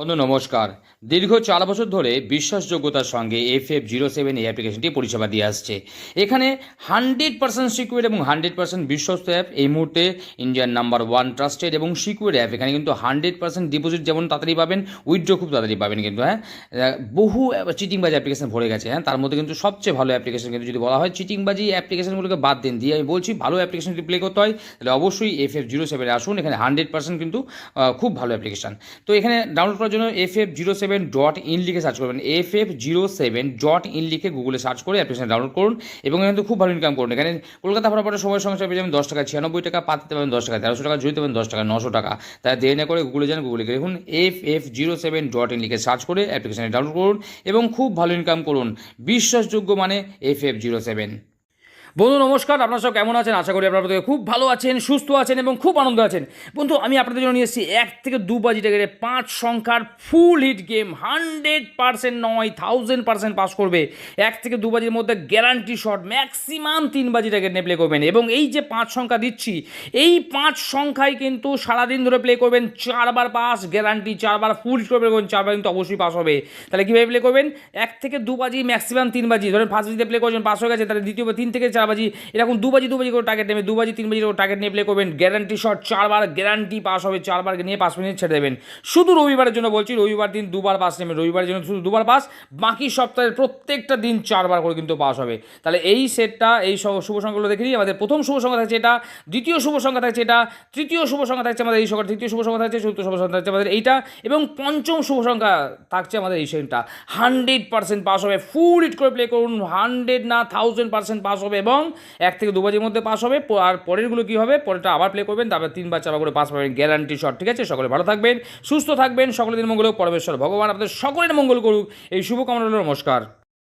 বন্ধু নমস্কার। দীর্ঘ 4 বছর ধরে বিশ্বাসযোগ্যতার সঙ্গে FF07 এই অ্যাপ্লিকেশনটি পরিষেবা দিয়ে আসছে। এখানে 100% সিকিউর এবং 100% বিশ্বস্ত অ্যাপ। এই মুহূর্তে ইন্ডিয়ান নাম্বার 1 ট্রাস্টেড এবং সিকিউর অ্যাপ। এখানে কিন্তু 100% ডিপোজিট যেমন তাড়াতাড়ি পাবেন, উইথড্র খুব তাড়াতাড়ি পাবেন কিন্তু। বহু চিটিংবাজি অ্যাপ্লিকেশন ভরে গেছে। তার মধ্যে কিন্তু সবচেয়ে ভালো অ্যাপ্লিকেশন কিন্তু যদি বলা হয় চিটিংবাজি অ্যাপ্লিকেশনগুলোকে বাদ দিন দিয়ে আমি বলছি ভালো অ্যাপ্লিকেশন যদি প্লে করতে হয় তাহলে অবশ্যই FF07 আসুন। এখানে 100% কিন্তু খুব ভালো অ্যাপ্লিকেশন। তো এখানে ডাউনলোড করার জন্য FF07.in লিখে সার্চ করবেন। FF07.in লিখে গুগলে সার্চ করে অ্যাপ্লিকেশন ডাউনলোড করুন এবং এখানে তো খুব ভালো ইনকাম করুন। এখানে কলকাতা ফটাফটের সময় সঙ্গে পেয়ে যাবেন 10 টাকা 96 টাকা, পাতে পাবেন 10 টাকা 1300 টাকা, জড়িতে পাবেন 10 টাকা 900 টাকা। তাই দেরি না করে গুগলে যান, গুগলে গিয়ে দেখুন FF07.in লিখে সার্চ করে অ্যাপ্লিকেশন ডাউনলোড করুন এবং খুব ভালো ইনকাম করুন। বিশ্বাসযোগ্য মানে FF07। বন্ধু নমস্কার, আপনারা সব কেমন আছেন? আশা করি আপনারা প্রত্যেকে খুব ভালো আছেন, সুস্থ আছেন এবং খুব আনন্দ আছেন। বন্ধু আমি আপনাদের জন্য নিয়ে এসেছি 1 থেকে 2 বাজি টাকারে 5 সংখ্যার ফুল হিট গেম। 100% নয়, 1000% পাস করবে। 1 থেকে 2 বাজির মধ্যে গ্যারান্টি শট, ম্যাক্সিমাম 3 বাজি টাকা নিয়ে প্লে করবেন। এবং এই যে 5 সংখ্যা দিচ্ছি, এই 5 সংখ্যায় কিন্তু সারাদিন ধরে প্লে করবেন, 4 বার পাস গ্যারান্টি, 4 বার ফুল হিট করবেন, 4 বার কিন্তু অবশ্যই পাস হবে। তাহলে কীভাবে প্লে করবেন? 1 থেকে 2 বাজি, ম্যাক্সিমাম 3 বাজি। ধরেন ফার্স্ট বাজিতে প্লে করছেন, পাস হয়ে গেছে, তাহলে দ্বিতীয় 3 থেকে 4 বাজি, এরকম 2 বাজি করে টার্গেট নেবে, 2 বাজি 3 বাজি করে টার্গেট নিয়ে প্লে করবেন। গ্যারান্টি শট 4 বার গ্যারান্টি পাস হবে, 4 বার নিয়ে 5 মিনিট ছেড়ে দেবেন। শুধু রবিবারের জন্য বলছি, রবিবার দিন 2 বার পাস নেবেন, রবিবারের জন্য শুধু 2 বার পাস, বাকি সপ্তাহের প্রত্যেকটা দিন 4 বার করে কিন্তু পাস হবে। তাহলে এই সেটটা, এই শুভ সংখ্যাগুলো দেখে নিই। আমাদের প্রথম শুভ সংখ্যা থাকছে এটা, দ্বিতীয় শুভ সংখ্যা থাকছে এটা, তৃতীয় শুভ সংখ্যা থাকছে আমাদের এই সংখ্যা, তৃতীয় শুভ সংখ্যা থাকছে, চতুর্থ শুভ সংখ্যা থাকছে আমাদের এইটা, এবং পঞ্চম শুভ সংখ্যা থাকছে আমাদের এই সেটটা। 100% পাস হবে, ফুল হিট করে প্লে করুন। 100 না 1000% পাস হবে এবং 1 থেকে 2 বাজির মধ্যে পাস হবে। আর পরেরগুলো কী হবে, পরেরটা আবার প্লে করবেন, তারপর 3 বার 4 বার করে পাস পাবেন, গ্যারান্টি শট। ঠিক আছে, সকলে ভালো থাকবেন, সুস্থ থাকবেন, সকলের দিন মঙ্গল হোক, পরমেশ্বর ভগবান আপনাদের সকলের মঙ্গল করুক, এই শুভকামনা রইল। নমস্কার।